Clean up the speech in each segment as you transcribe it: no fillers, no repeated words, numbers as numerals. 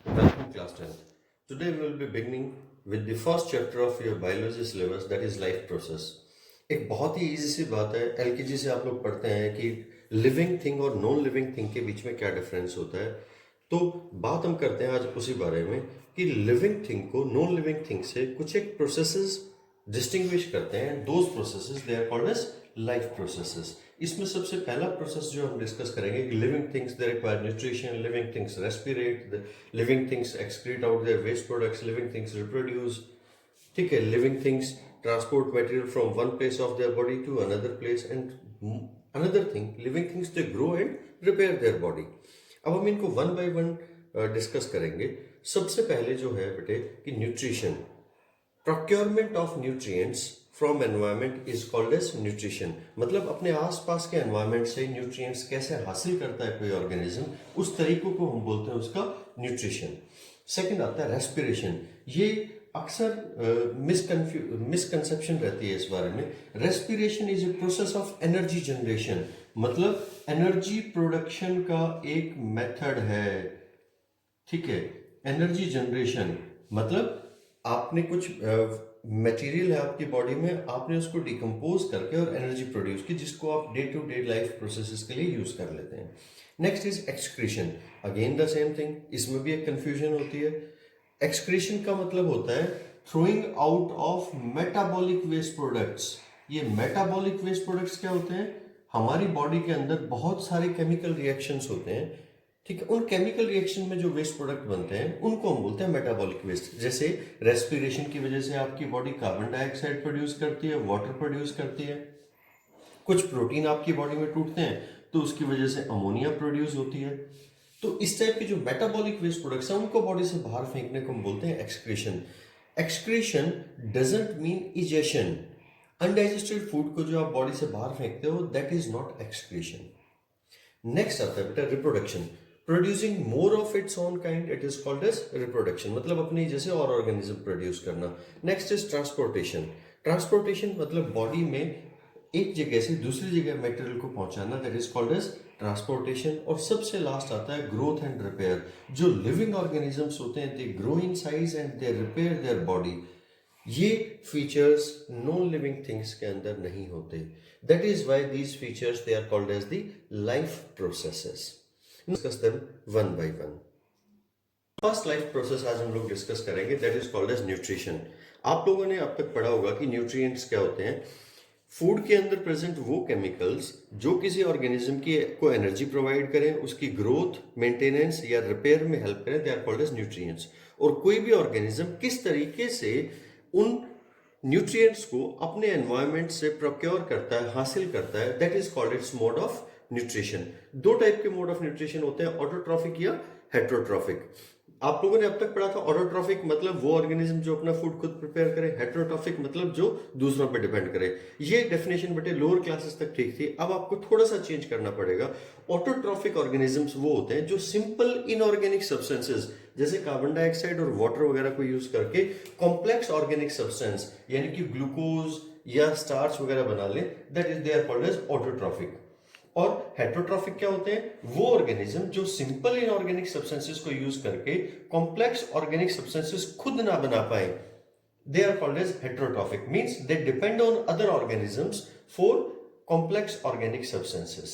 Welcome class 10th. Today we will be beginning with the first chapter of your biology syllabus, that is life process. एक बहुत ही easy सी बात है, LKG से आप लोग पढ़ते हैं कि लिविंग थिंग और नॉन लिविंग थिंग के बीच में क्या डिफरेंस होता है। तो बात हम करते हैं आज उसी बारे में कि लिविंग थिंग को नॉन लिविंग थिंग से कुछ एक प्रोसेसेस डिस्टिंग्विश करते हैं। Those processes they are called as life processes. इसमें सबसे पहला प्रोसेस जो हम डिस्कस करेंगे कि living things they require nutrition, living things respirate, living things excrete out their waste products, living things reproduce. ठीक है, living things transport material from one place of their body to another place and another thing living things they grow and repair their body. अब हम इनको one by one discuss करेंगे। सबसे पहले जो है बेटे कि nutrition, procurement of nutrients from environment is called as nutrition. मतलब अपने आसपास के एनवायरमेंट से न्यूट्रिएंट्स कैसे हासिल करता है कोई ऑर्गेनिज्म, उस तरीकों को हम बोलते हैं उसका न्यूट्रिशन। सेकंड आता है रेस्पिरेशन। ये अक्सर मिसकंसेप्शन रहती है इस बारे में। Respiration is a process of energy generation, मतलब एनर्जी प्रोडक्शन का एक मेथड है। ठीक है, एनर्जी जनरेशन मतलब आपने कुछ मटेरियल है आपकी बॉडी में, आपने उसको डिकम्पोज करके और एनर्जी प्रोड्यूस की, जिसको आप day to day life processes के लिए यूज कर लेते हैं। Next is excretion, again the same thing, इसमें भी एक कंफ्यूजन होती है। एक्सक्रीशन का मतलब होता है throwing out of metabolic waste products. ये मेटाबॉलिक वेस्ट प्रोडक्ट्स क्या होते हैं? हमारी बॉडी के अंदर बहुत सारे केमिकल रिएक्शंस होते हैं। ठीक है, उन केमिकल रिएक्शन में जो वेस्ट प्रोडक्ट बनते हैं उनको हम बोलते हैं मेटाबॉलिक वेस्ट। जैसे रेस्पिरेशन की वजह से आपकी बॉडी कार्बन डाइऑक्साइड प्रोड्यूस करती है, वाटर प्रोड्यूस करती है। कुछ प्रोटीन आपकी बॉडी में टूटते हैं तो उसकी वजह से अमोनिया प्रोड्यूस होती है। तो इस टाइप के जो मेटाबॉलिक वेस्ट प्रोडक्ट्स हैं उनको बॉडी से बाहर फेंकने को हम बोलते हैं excretion. Excretion doesn't mean egestion. Undigested food को जो आप बॉडी से बाहर फेंकते हो that is not excretion. Next आता है बेटा reproduction, producing more of its own kind, it is called as reproduction, मतलब अपनी जैसे और ऑर्गेनिज्म प्रोड्यूस करना। Next is transportation. ट्रांसपोर्टेशन मतलब बॉडी में एक जगह से दूसरी जगह मटेरियल को पहुंचाना, that is called as transportation. और सबसे लास्ट आता है ग्रोथ एंड रिपेयर। जो लिविंग ऑर्गेनिजम्स होते हैं they grow in size and they repair their body. ये फीचर्स नॉन लिविंग थिंग्स के अंदर नहीं होते। That is why these features they are called as the life processes. Discuss them one by one. First life process आज हम लोग discuss करेंगे, that is called as nutrition. आप लोगों ने अब तक पढ़ा होगा कि न्यूट्रिएंट्स क्या होते हैं। फूड के अंदर प्रेजेंट वो केमिकल्स जो किसी ऑर्गेनिज्म की को एनर्जी प्रोवाइड करें, उसकी ग्रोथ, मेंटेनेंस या रिपेयर में हेल्प करें, they are called as nutrients. और कोई भी ऑर्गेनिज्म किस तरीके से उन न्यूट्रिएंट्स को अपने एनवायरनमेंट से प्रोक्योर करता है, हासिल करता है, that is called its mode of nutrition. दो टाइप के मोड ऑफ न्यूट्रिशन होते हैं, ऑटोट्रॉफिक या हेट्रोट्रॉफिक। आप लोगों ने अब तक पढ़ा था ऑटोट्रॉफिक मतलब वो ऑर्गेनिज्म जो अपना फूड खुद प्रिपेयर करे, हेट्रोट्रॉफिक मतलब जो दूसरों पर डिपेंड करे। ये डेफिनेशन बेटे लोअर क्लासेस तक ठीक थी, अब आपको थोड़ा सा चेंज करना पड़ेगा। ऑटोट्रॉफिक ऑर्गेनिजम्स वो होते हैं जो सिंपल इनऑर्गेनिक सब्सटेंसेस जैसे कार्बन डाइऑक्साइड और वाटर वगैरह को यूज करके कॉम्प्लेक्स ऑर्गेनिक सब्सटेंस यानी कि ग्लूकोज या स्टार्च वगैरह बना ले, that is they are called as autotrophic. और हेट्रोट्रॉफिक क्या होते हैं? वो ऑर्गेनिज्म जो सिंपल इनऑर्गेनिक सब्सटेंसेस को यूज करके कॉम्प्लेक्स ऑर्गेनिक सब्सटेंसेस खुद ना बना पाए, they are called as heterotrophic. Means they depend on other organisms for complex organic substances.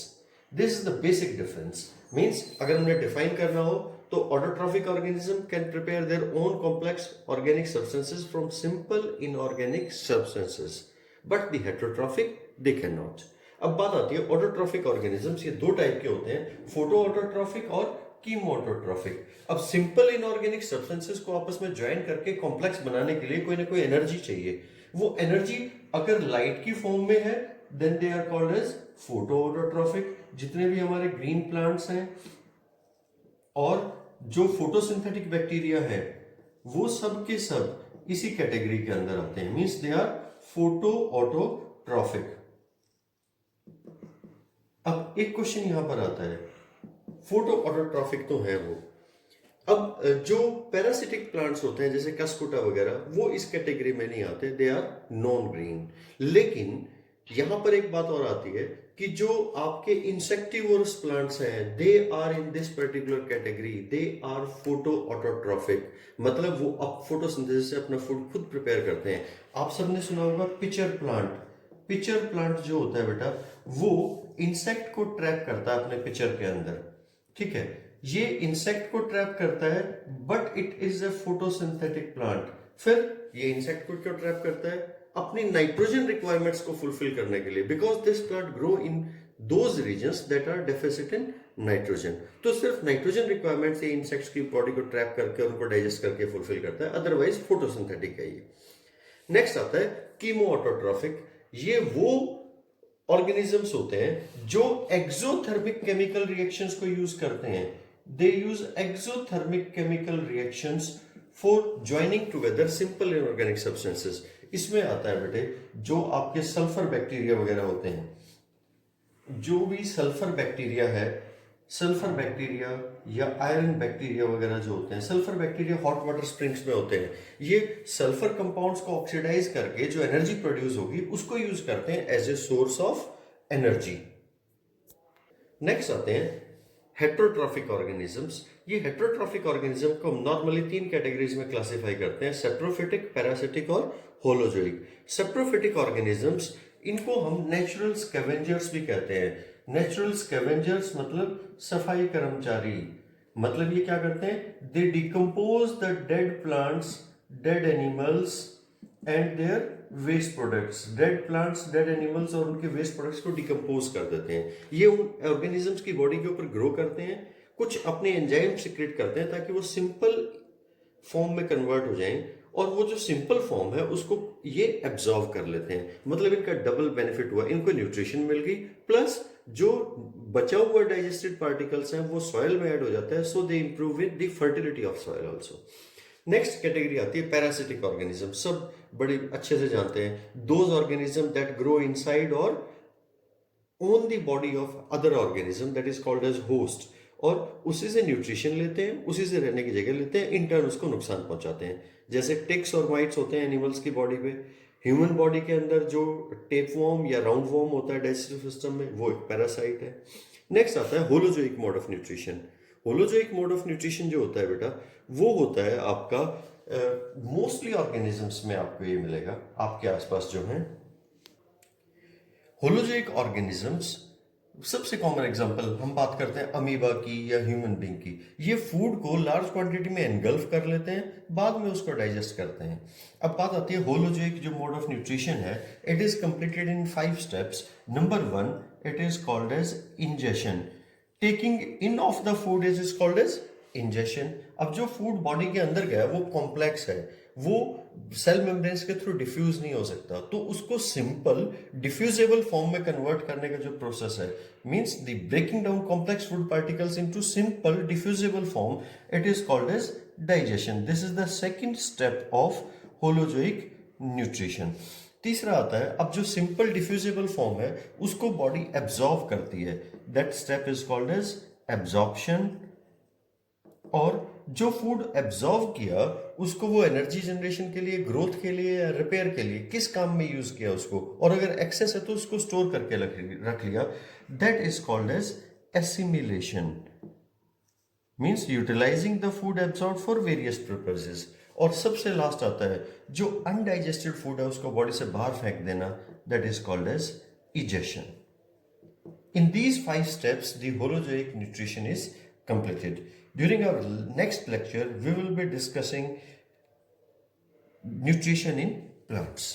This is the basic difference. Means अगर हमने डिफाइन करना हो तो autotrophic organism can prepare their own complex organic substances from simple inorganic substances, but the heterotrophic they can not. अब बात आती है autotrophic organisms. ये दो टाइप के होते हैं, फोटो ऑटोट्रॉफिक और कीमोटोट्रॉफिक। अब सिंपल इनऑर्गेनिक सब्सटेंसेस को आपस में ज्वाइन करके कॉम्प्लेक्स बनाने के लिए कोई ना कोई एनर्जी चाहिए। वो एनर्जी अगर लाइट की फॉर्म में है then they are called as photoautotrophic. जितने भी हमारे ग्रीन प्लांट्स हैं और जो फोटोसिंथेटिक बैक्टीरिया है वो सब के सब इसी कैटेगरी के अंदर आते हैं, means they are photoautotrophic. अब एक क्वेश्चन यहां पर आता है, फोटो ऑटोट्रॉफिक तो है वो, अब जो पैरासिटिक प्लांट्स होते हैं जैसे कस्कुटा वगैरह वो इस कैटेगरी में नहीं आते, दे आर नॉन ग्रीन। लेकिन यहां पर एक बात और आती है कि जो आपके इंसेक्टिवोरस प्लांट्स हैं they are in this particular category, they are photoautotrophic, मतलब वो अब फोटोसिंथेसिस से अपना फूड खुद प्रिपेयर करते हैं। आप सबने सुना होगा पिचर प्लांट। पिचर प्लांट जो होता है बेटा वो इंसेक्ट को ट्रैप करता है अपने पिचर के अंदर, ठीक है। ये इंसेक्ट को ट्रैप करता है but it is a photosynthetic plant. फिर ये इंसेक्ट को क्यों ट्रैप करता है? अपनी नाइट्रोजन रिक्वायरमेंट्स को फुलफिल करने के लिए, because this plant grow in those regions that are deficit in nitrogen. तो सिर्फ नाइट्रोजन रिक्वायरमेंट से इंसेक्ट्स की बॉडी को ट्रैप करके उनको डाइजेस्ट करके फुलफिल करता है, अदरवाइज फोटोसिंथेटिक है ये। नेक्स्ट आता है कीमो ऑटोट्रॉफिक। ये वो ऑर्गेनिजम्स होते हैं जो एक्सोथर्मिक केमिकल रिएक्शंस को यूज करते हैं। They use exothermic chemical reactions for joining together simple inorganic substances. इसमें आता है बेटे जो आपके सल्फर बैक्टीरिया वगैरह होते हैं, जो भी सल्फर बैक्टीरिया है, सल्फर बैक्टीरिया या आयरन बैक्टीरिया वगैरह जो होते हैं, sulphur bacteria hot water springs में होते हैं, ये सल्फर कंपाउंड्स को ऑक्सीडाइज करके जो एनर्जी प्रोड्यूस होगी उसको यूज करते हैं as a source of energy. Next आते हैं हेट्रोट्रॉफिक ऑर्गेनिजम्स। ये हेट्रोट्रॉफिक ऑर्गेनिज्म को हम नॉर्मली 3 कैटेगरीज में क्लासिफाई करते हैं, सेप्रोफिटिक, पैरासिटिक और होलोजोइक। सेप्रोफिटिक ऑर्गेनिजम्स, इनको हम नेचुरल स्कैवेंजर्स भी कहते हैं। नेचुरल स्कैवेंजर्स मतलब सफाई कर्मचारी। मतलब ये क्या करते हैं? They decompose the dead plants, dead animals and their waste products. Dead plants, dead animals और उनके वेस्ट प्रोडक्ट्स को डिकम्पोज कर देते हैं। ये उन ऑर्गेनिजम्स की बॉडी के ऊपर ग्रो करते हैं, कुछ अपने एंजाइम सिक्रेट करते हैं ताकि वो सिंपल फॉर्म में कन्वर्ट हो जाएं, और वो जो सिंपल फॉर्म है उसको ये एब्जॉर्व कर लेते हैं। मतलब इनका डबल बेनिफिट हुआ, इनको न्यूट्रिशन मिल गई, प्लस जो बचा हुआ डाइजेस्टेड पार्टिकल्स हैं वो सॉइल में ऐड हो जाता है, so they improve with the fertility of soil also. Next category आती है पैरासिटिक ऑर्गेनिज्म। सब बड़े अच्छे से जानते हैं, those organism that grow inside और on the body of other organism that is called as host, और उसी से न्यूट्रिशन लेते हैं, उसी से रहने की जगह लेते हैं, इन टर्न उसको नुकसान पहुंचाते हैं। जैसे टिक्स और माइट्स होते हैं एनिमल्स की बॉडी पे। ह्यूमन बॉडी के अंदर जो टेपवॉर्म या राउंड वॉर्म होता है डाइजेस्टिव सिस्टम में, वो एक पैरासाइट है। नेक्स्ट आता है holozoic mode of nutrition. Holozoic mode of nutrition जो होता है बेटा वो होता है आपका मोस्टली ऑर्गेनिजम्स में आपको ये मिलेगा आपके आसपास जो हैं होलोजोइक ऑर्गेनिजम्स। सबसे कॉमन एग्जांपल हम बात करते हैं अमीबा की या ह्यूमन बीइंग की। ये फूड को लार्ज क्वांटिटी में एनगल्फ कर लेते हैं, बाद में उसको डाइजेस्ट करते हैं। अब बात आती है होलोजोइक जो मोड ऑफ न्यूट्रिशन है, it is completed in 5 steps. Number 1, it is called as ingestion. Taking in of the food is called as ingestion. अब जो फूड बॉडी के अंदर गया वो कॉम्प्लेक्स है, वो सेल मेम्ब्रेन्स के थ्रू डिफ्यूज नहीं हो सकता, तो उसको सिंपल डिफ्यूजेबल फॉर्म में कन्वर्ट करने का जो प्रोसेस है, means the breaking down complex food particles into simple diffusible form, it is called as digestion. This is the second step of holozoic nutrition. तीसरा आता है, अब जो सिंपल डिफ्यूजेबल फॉर्म है उसको बॉडी एब्जॉर्व करती है, that step is called as absorption. और जो फूड एब्जॉर्व किया उसको वो एनर्जी जनरेशन के लिए, ग्रोथ के लिए या रिपेयर के लिए किस काम में यूज किया उसको, और अगर एक्सेस है तो उसको स्टोर करके रख लिया, that is called as assimilation. Means utilising the food absorb for various purposes. और सबसे लास्ट आता है जो अनडाइजेस्टेड फूड है उसको बॉडी से बाहर फेंक देना, that is called as egestion. In these 5 steps, the holozoic nutrition is completed. During our next lecture, we will be discussing nutrition in plants.